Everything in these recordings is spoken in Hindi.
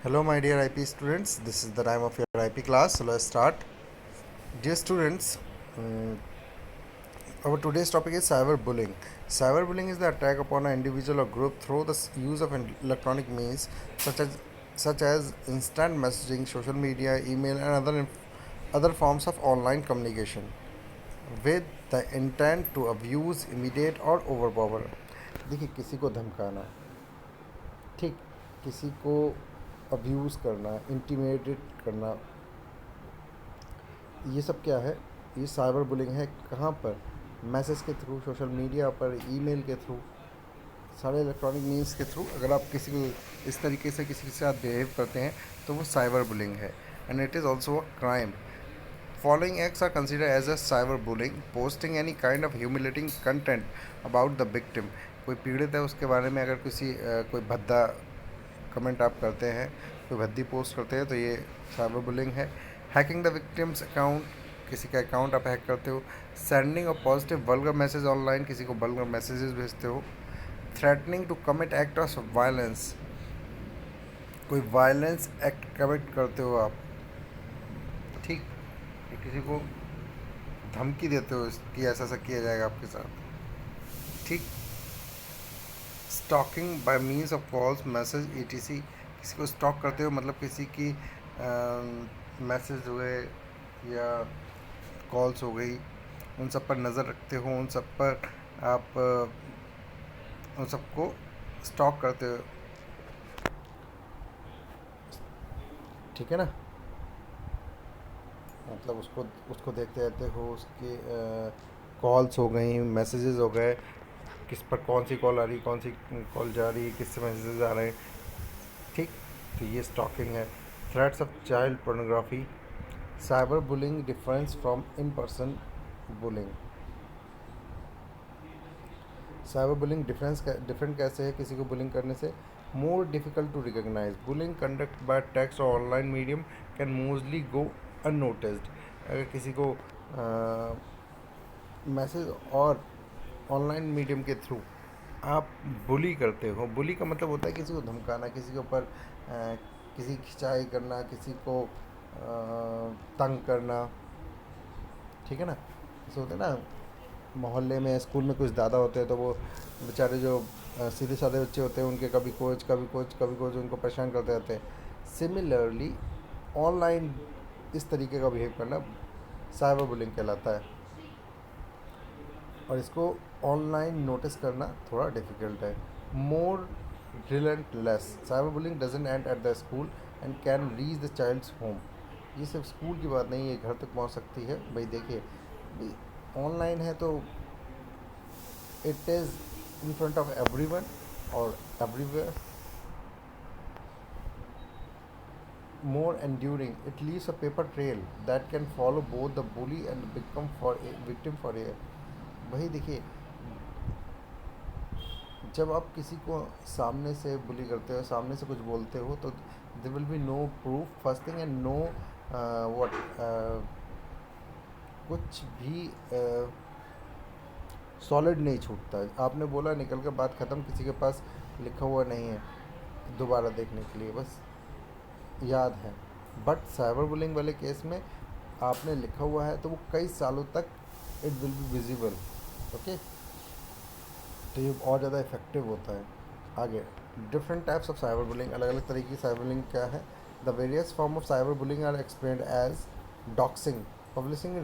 Hello, my dear IP students. This is the time of your IP class. So let's start. Dear students, mm, our today's topic is cyberbullying. Cyberbullying is the attack upon an individual or group through the use of electronic means such as instant messaging, social media, email, and other forms of online communication, with the intent to abuse, imitate, or overpower. देखिए, किसी को धमकाना, ठीक, किसी को अब्यूज़ करना, इंटीमिडेट करना, ये सब क्या है? ये साइबर बुलिंग है। कहाँ पर? मैसेज के थ्रू, सोशल मीडिया पर, ईमेल के थ्रू, सारे इलेक्ट्रॉनिक मीन्स के थ्रू अगर आप किसी को इस तरीके से किसी के साथ बिहेव करते हैं तो वो साइबर बुलिंग है, and it is also a crime. Following acts are considered as a cyberbullying: posting any kind of humiliating content about the victim. कोई पीड़ित है उसके बारे में अगर कोई भद्दा कमेंट आप करते हैं, कोई भद्दी पोस्ट करते हैं, तो ये साइबर बुलिंग है. हैकिंग द विक्टिम्स अकाउंट, किसी का अकाउंट आप हैक करते हो. Sending of positive vulgar message online, किसी को वल्गर मैसेजेस भेजते हो. Threatening to commit act of violence, कोई वायलेंस एक्ट कमिट करते हो आप, ठीक, किसी को धमकी देते हो कि ऐसा ऐसा किया जाएगा आपके साथ, ठीक. Stalking by means of calls, message, etc, किसी को स्टॉक करते हो मतलब किसी की मैसेज हुए या कॉल्स हो गई, उन सब पर नज़र रखते हो, उन सब पर आप उन सबको स्टॉक करते हो, ठीक है ना. मतलब उसको उसको देखते रहते हो, उसके कॉल्स हो गई, मैसेजेस हो गए, किस पर कौन सी कॉल आ रही, कौन सी कॉल जा रही, किससे मैसेजेस आ रहे हैं, ठीक. तो ये स्टॉकिंग है. Threats of child pornography. Cyber bullying difference from in person bullying. Cyber bullying different कैसे है किसी को बुलिंग करने से? More difficult to recognise. Bullying conduct by text और online medium can mostly go unnoticed. अगर किसी को मैसेज और ऑनलाइन मीडियम के थ्रू आप बुली करते हो, बुली का मतलब होता है किसी को धमकाना, किसी के ऊपर किसी की खिंचाई करना, किसी को तंग करना, ठीक है ना. जैसे होता है ना, मोहल्ले में, स्कूल में कुछ दादा होते हैं तो वो बेचारे जो सीधे साधे बच्चे होते हैं उनके कभी कोच कभी कोच कभी कोच उनको परेशान करते रहते हैं. सिमिलरली ऑनलाइन इस तरीके का बिहेव करना साइबर बुलिंग कहलाता है, और इसको ऑनलाइन नोटिस करना थोड़ा डिफ़िकल्ट है. More relentless. Cyber bullying doesn't end at the school and can reach the child's home. ये सिर्फ स्कूल की बात नहीं है, घर तक पहुंच सकती है. भाई देखिए, ऑनलाइन है तो it is in front of everyone और everywhere. More enduring, it leaves a paper trail that can follow both the bully and become for a victim for a. वही देखिए, जब आप किसी को सामने से बुली करते हो, सामने से कुछ बोलते हो, तो there will be no proof first thing, and know what कुछ भी सॉलिड नहीं छूटता है. आपने बोला, निकल कर बात ख़त्म, किसी के पास लिखा हुआ नहीं है दोबारा देखने के लिए, बस याद है. बट साइबर बुलिंग वाले केस में आपने लिखा हुआ है तो वो कई सालों तक it will be visible. Okay, तो ये और ज़्यादा इफेक्टिव होता है. आगे, different types of cyber bullying. अलग अलग तरीके की साइबर बुलिंग क्या है? The various form of cyber bullying are explained as doxing, publishing,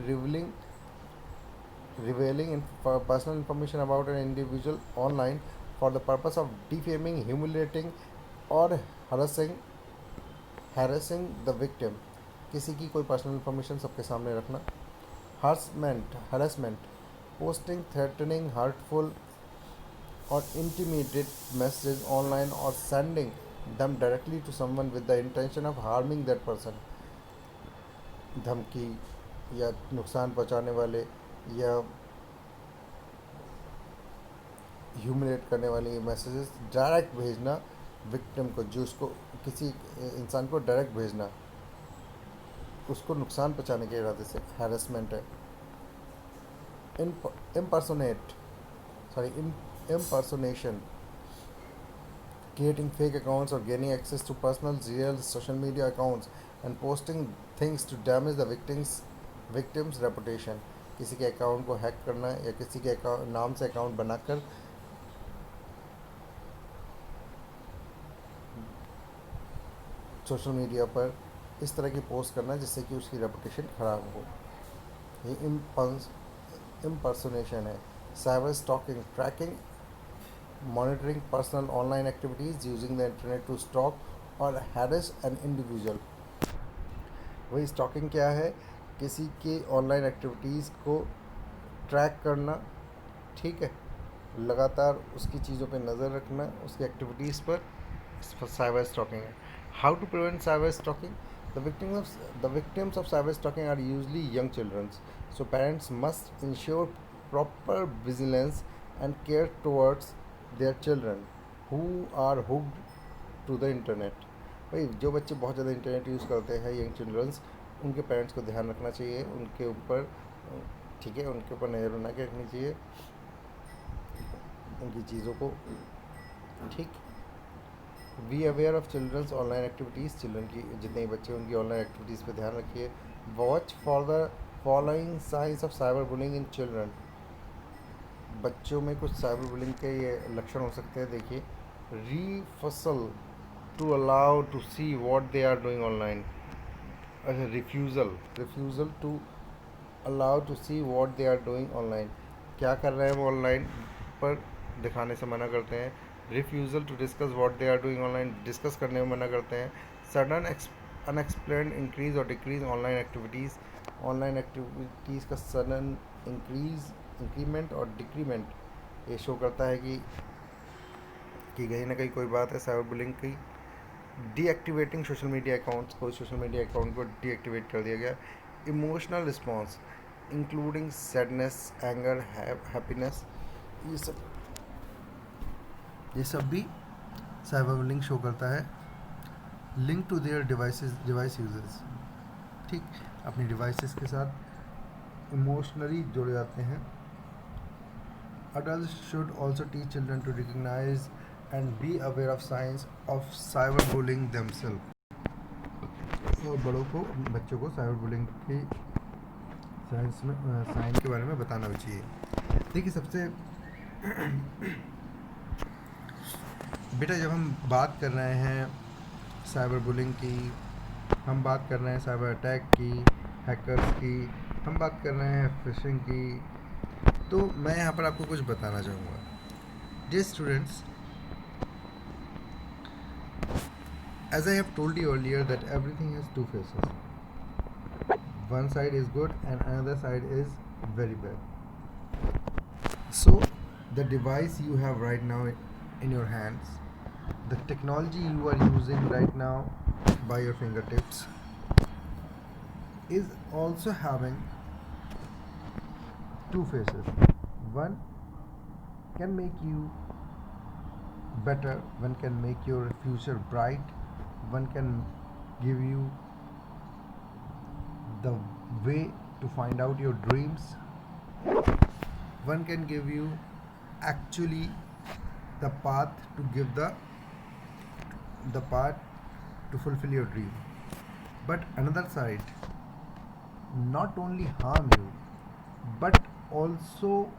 revealing personal information about an individual online for the purpose of defaming, humiliating, और harassing the victim. किसी की कोई पर्सनल इन्फॉर्मेशन सबके सामने रखना. Harassment, posting threatening, hurtful or intimidate messages online or sending them directly to someone with the intention of harming that person. धमकी या नुकसान पहुंचाने वाले या ह्यूमिलेट करने वाली मैसेजेस डायरेक्ट भेजना विक्टिम को, जो उसको किसी इंसान को डायरेक्ट भेजना उसको नुकसान पहुंचाने के इरादे से, हैरेसमेंट है. impersonate, sorry, impersonation, creating fake accounts or gaining access to personal real social media accounts and posting things to damage the victim's reputation. किसी के अकाउंट को हैक करना या किसी के नाम से अकाउंट बनाकर सोशल मीडिया पर इस तरह की पोस्ट करना जिससे कि उसकी रेपुटेशन ख़राब हो, ये इम्पर्सोनेशन है. Cyber stalking, tracking monitoring personal online activities using the internet to stalk or harass an individual. वही स्टॉकिंग क्या है? किसी के ऑनलाइन एक्टिविटीज़ को ट्रैक करना, ठीक है, लगातार उसकी चीज़ों पे नज़र रखना, उसकी एक्टिविटीज़ पर साइबर स्टॉकिंग है. How to prevent cyber stalking? The victims of cyber stalking are usually young children, so parents must ensure proper vigilance and care towards their children who are hooked to the internet. भाई जो बच्चे बहुत ज़्यादा इंटरनेट यूज़ करते हैं, यंग चिल्ड्रंस, उनके पेरेंट्स को ध्यान रखना चाहिए उनके ऊपर, ठीक है, उनके ऊपर नज़र बना के रखनी चाहिए उनकी चीज़ों को, ठीक. Be aware of children's online activities, children की जितने भी बच्चे उनकी ऑनलाइन एक्टिविटीज़ पे ध्यान रखिए. Watch for the following science of cyber bullying in children. बच्चों में कुछ साइबर बुलिंग के ये लक्षण हो सकते हैं, देखिए. Refusal to allow to see what they are doing online. अच्छा, refusal to allow to see what they are doing online. क्या कर रहे हैं वो ऑनलाइन पर दिखाने से मना करते हैं. Refusal to discuss what they are doing online, discuss करने में मना करते हैं. सडन अनएक्सप्लेन्ड इंक्रीज और decrease online activities. Online activities का सडन इंक्रीमेंट और डिक्रीमेंट ये शो करता है कि कहीं ना कहीं कोई बात है साइबर बुलिंग की. डीएक्टिवेटिंग सोशल मीडिया अकाउंट्स, कोई सोशल मीडिया अकाउंट को डीएक्टिवेट कर दिया गया. Emotional response including sadness, anger, happiness, ये सब भी साइबर बुलिंग शो करता है. Link to their device users, ठीक, अपनी डिवाइसेस के साथ इमोशनली जुड़े जाते हैं. Adults should also teach children to recognize and be aware of signs of cyberbullying themselves. और बड़ों को, बच्चों को साइबर बुलिंग की साइन के बारे में बताना भी चाहिए. देखिए, सबसे बेटा, जब हम बात कर रहे हैं साइबर बुलिंग की, हम बात कर रहे हैं साइबर अटैक की, हैकर्स की, हम बात कर रहे हैं फिशिंग की, तो मैं यहाँ पर आपको कुछ बताना चाहूँगा. Dear students, as I have told you earlier that everything has two faces. One side is good and another side is very bad. So the device you have right now in your hands, the technology you are using right now by your fingertips, is also having two faces. One can make you better, one can make your future bright, one can give you the way to find out your dreams, one can give you actually the path to give the path to fulfill your dream. But another side not only harm you but also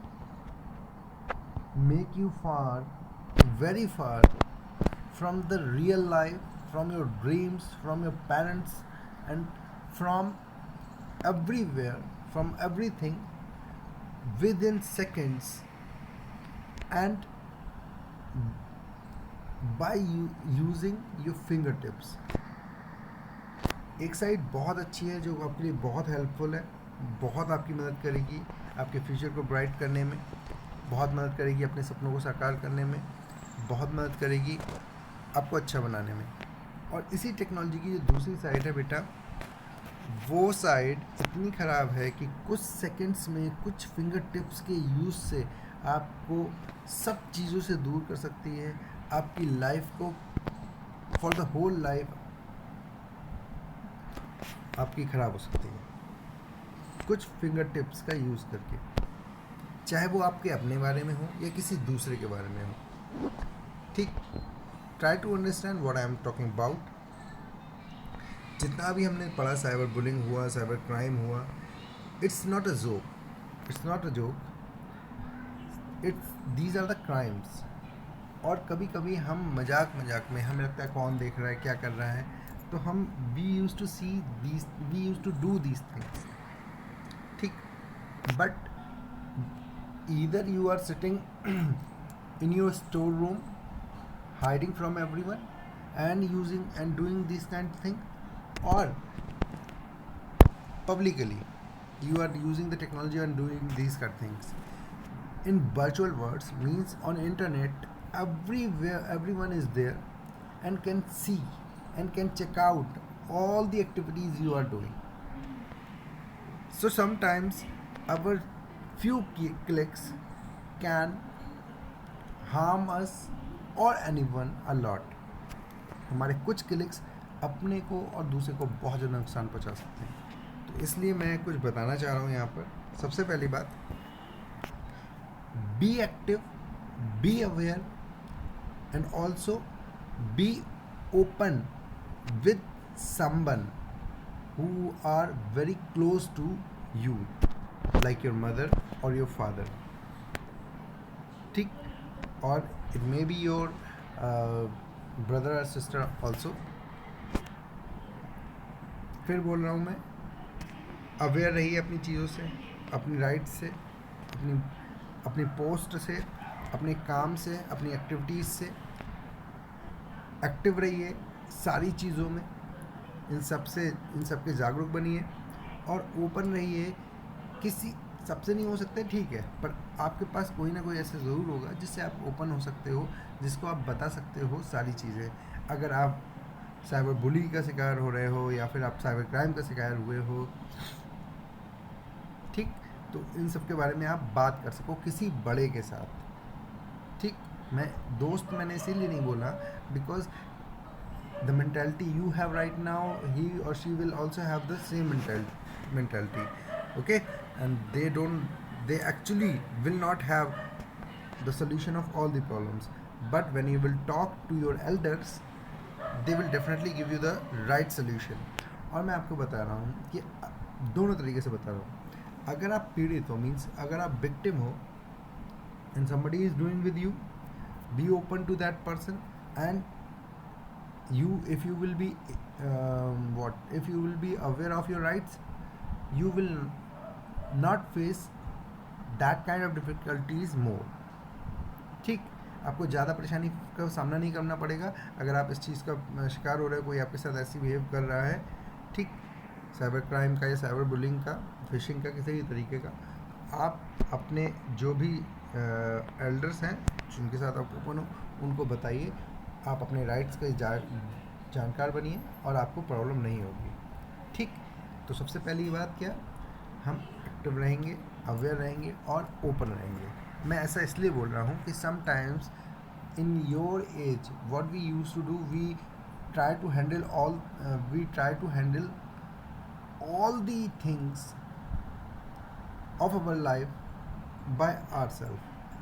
make you far, very far from the real life, from your dreams, from your parents, and from everywhere, from everything within seconds, and by using your fingertips. एक साइड बहुत अच्छी है जो आपके लिए बहुत हेल्पफुल है, बहुत आपकी मदद करेगी आपके फ्यूचर को ब्राइट करने में, बहुत मदद करेगी अपने सपनों को साकार करने में, बहुत मदद करेगी आपको अच्छा बनाने में. और इसी टेक्नोलॉजी की जो दूसरी साइड है बेटा, वो साइड इतनी ख़राब है कि कुछ सेकंड्स में, कुछ फिंगर टिप्स के यूज़ से आपको सब चीज़ों से दूर कर सकती है. आपकी लाइफ को, फॉर द होल लाइफ आपकी ख़राब हो सकती है कुछ फिंगर टिप्स का यूज़ करके, चाहे वो आपके अपने बारे में हो या किसी दूसरे के बारे में हो. ठीक, try to understand what I am talking about. जितना भी हमने पढ़ा, साइबर बुलिंग हुआ, साइबर क्राइम हुआ, it's not a joke, it's not a joke, it's these are the crimes. और कभी कभी हम मजाक मजाक में, हमें लगता है कौन देख रहा है, क्या कर रहा है, तो हम we use to see these, we use to do these things. ठीक. But either you are sitting in your store room hiding from everyone and using and doing this kind of thing, or publicly you are using the technology and doing these kind of things. In virtual worlds means on internet, everywhere everyone is there and can see and can check out all the activities you are doing. So sometimes our few clicks can harm us or anyone a lot. हमारे कुछ क्लिक्स अपने को और दूसरे को बहुत ज़्यादा नुकसान पहुंचा सकते हैं. तो इसलिए मैं कुछ बताना चाह रहा हूँ यहाँ पर. सबसे पहली बात, be active, be aware and also be open with someone who are very close to you, like your mother or your father. ठीक. और it may be your brother or sister also. फिर बोल रहा हूँ मैं, अवेयर रहिए अपनी चीज़ों से, अपनी राइट से, अपनी पोस्ट से, अपने काम से, अपनी एक्टिविटीज़ से. एक्टिव रहिए सारी चीज़ों में, इन सब के जागरूक बनिए और ओपन रहिए. किसी सबसे नहीं हो सकते, ठीक है, पर आपके पास कोई ना कोई ऐसे ज़रूर होगा जिससे आप ओपन हो सकते हो, जिसको आप बता सकते हो सारी चीज़ें. अगर आप साइबर बुली का शिकार हो रहे हो या फिर आप साइबर क्राइम का शिकार हुए हो, ठीक, तो इन सब के बारे में आप बात कर सको किसी बड़े के साथ. ठीक. मैं दोस्त मैंने इसीलिए नहीं बोला, because the mentality you have right now, he or she will also have the same mentality. Okay. And they actually will not have the solution of all the problems, but when you will talk to your elders, they will definitely give you the right solution. और मैं आपको बता रहा हूँ कि दोनों तरीके से बता रहा हूँ. अगर आप पीड़ित हो, मीन्स अगर आप विक्टिम हो and somebody is doing with you, be open to that person. And if you will be if you will be aware of your rights, you will not face that kind of difficulties more. ठीक. आपको ज़्यादा परेशानी का सामना नहीं करना पड़ेगा अगर आप इस चीज़ का शिकार हो रहे हो, कोई आपके साथ ऐसी बिहेव कर रहा है. ठीक. साइबर क्राइम का या साइबर बुलिंग का, फिशिंग का, किसी भी तरीके का, आप अपने जो भी एल्डर्स हैं जिनके साथ आप ओपन हो, उनको बताइए. आप अपने राइट्स का जानकार बनिए और आपको प्रॉब्लम नहीं होगी. ठीक. तो सबसे पहली बात क्या, हम एक्टिव रहेंगे, अवेयर रहेंगे और ओपन रहेंगे. मैं ऐसा इसलिए बोल रहा हूँ कि sometimes in your age what we use to do, we try to handle all the things of our life by ourselves.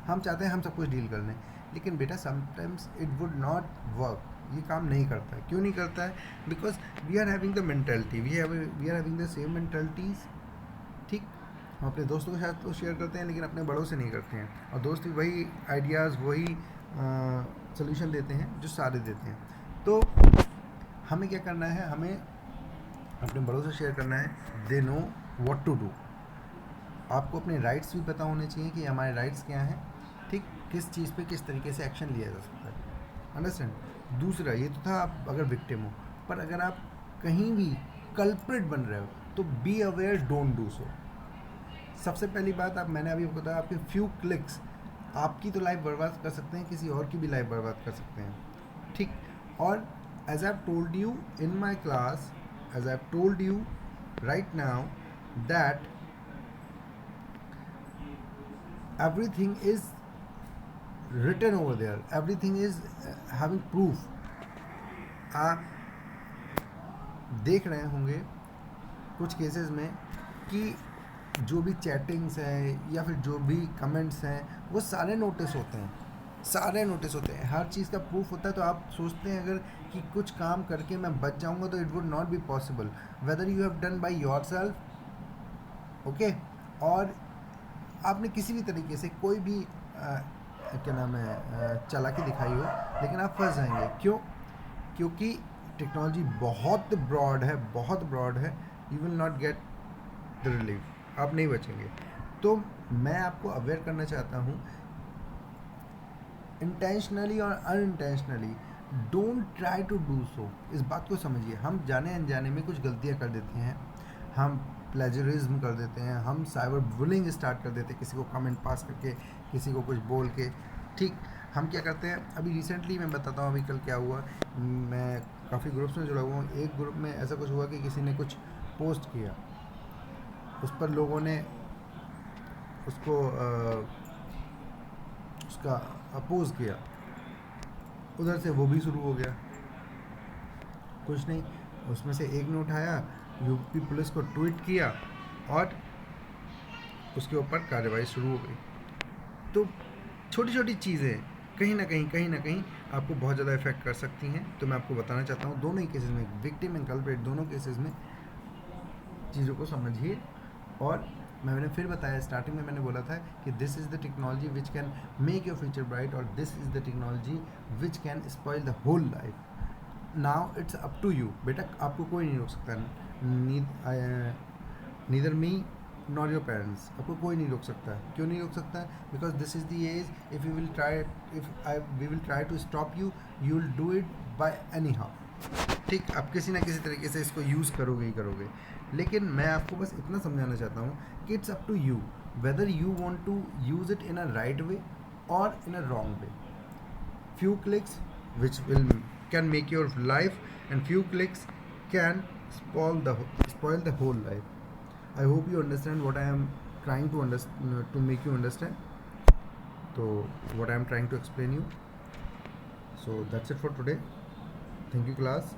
हम चाहते हैं हम सब कुछ डील कर लें, लेकिन बेटा sometimes it would not work. ये काम नहीं करता है. क्यों नहीं करता है? Because we are having the mentality, we are having the same mentalities. ठीक. हम अपने दोस्तों के साथ तो शेयर करते हैं, लेकिन अपने बड़ों से नहीं करते हैं. और दोस्त भी वही आइडियाज़, वही सोल्यूशन देते हैं जो सारे देते हैं. तो हमें क्या करना है, हमें अपने बड़ों से शेयर करना है. They know what to do. आपको अपने राइट्स भी पता होने चाहिए कि हमारे राइट्स क्या हैं. ठीक. किस चीज़ पे किस तरीके से एक्शन लिया जा सकता है. अंडरस्टैंड. दूसरा ये तो था आप अगर विक्टिम हो, पर अगर आप कहीं भी कल्प्रिट बन रहे हो तो be aware, don't do so. सबसे पहली बात, मैंने अभी बताया, आपके फ्यू क्लिक्स आपकी तो लाइफ बर्बाद कर सकते हैं, किसी और की भी लाइफ बर्बाद कर सकते हैं. ठीक. और as I have told you in my class, as I have told you right now, that everything is written over there, everything is having proof. आप देख रहे होंगे कुछ केसेस में कि जो भी चैटिंग्स हैं या फिर जो भी कमेंट्स हैं वो सारे नोटिस होते हैं. सारे नोटिस होते हैं, हर चीज़ का प्रूफ होता है। तो आप सोचते हैं अगर कि कुछ काम करके मैं बच जाऊंगा, तो it would not be possible, whether you have done by your self, okay. और आपने किसी भी तरीके से कोई भी क्या नाम है चालाकी दिखाई हो, लेकिन आप फंस जाएंगे। क्यों? क्योंकि टेक्नोलॉजी बहुत ब्रॉड है, बहुत ब्रॉड है। You will not get the relief, आप नहीं बचेंगे। तो मैं आपको अवेयर करना चाहता हूँ, इंटेंशनली और unintentionally don't try to do so. इस बात को समझिए, हम जाने अनजाने में कुछ गलतियाँ कर देते हैं, हम प्लेजरिज्म कर देते हैं, हम साइबर बुलिंग स्टार्ट कर देते हैं, किसी को कमेंट पास करके, किसी को कुछ बोल के। ठीक, हम क्या करते हैं, अभी रिसेंटली मैं बताता हूँ, अभी कल क्या हुआ। मैं काफ़ी ग्रुप्स में जुड़ा हुआ हूँ, एक ग्रुप में ऐसा कुछ हुआ कि किसी ने कुछ पोस्ट किया, उस पर लोगों ने उसको उसका अपोज किया, उधर से वो भी शुरू हो गया। कुछ नहीं, उसमें से एक ने उठाया, यूपी पुलिस को ट्वीट किया और उसके ऊपर कार्रवाई शुरू हो गई। तो छोटी छोटी चीज़ें कहीं ना कहीं आपको बहुत ज़्यादा इफेक्ट कर सकती हैं। तो मैं आपको बताना चाहता हूँ, दोनों ही केसेस में, विक्टिम एंड कल्प्रेट, दोनों केसेस में चीज़ों को समझिए। और मैंने फिर बताया, स्टार्टिंग में मैंने बोला था कि this is the technology which can make your future bright, और this is the technology which can spoil the whole life. Now it's up to you. बेटा, आपको कोई नहीं रोक सकता, neither me nor your parents, आपको कोई नहीं रोक सकता। क्यों नहीं रोक सकता? Because this is the age, if you will try, if I we will try to stop you, you will do it by any how. ठीक, आप किसी ना किसी तरीके से इसको यूज़ करोगे ही करोगे। लेकिन मैं आपको बस इतना समझाना चाहता हूँ कि it's up to you, whether you want to use it in a right way और in a wrong way. Few clicks which will can make your life, and few clicks can spoil the whole life. I hope you understand what I am trying to to make you understand. So what I am trying to explain you. So that's it for today. Thank you, class.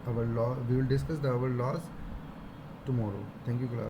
Our law, we will discuss our laws tomorrow. Thank you, class.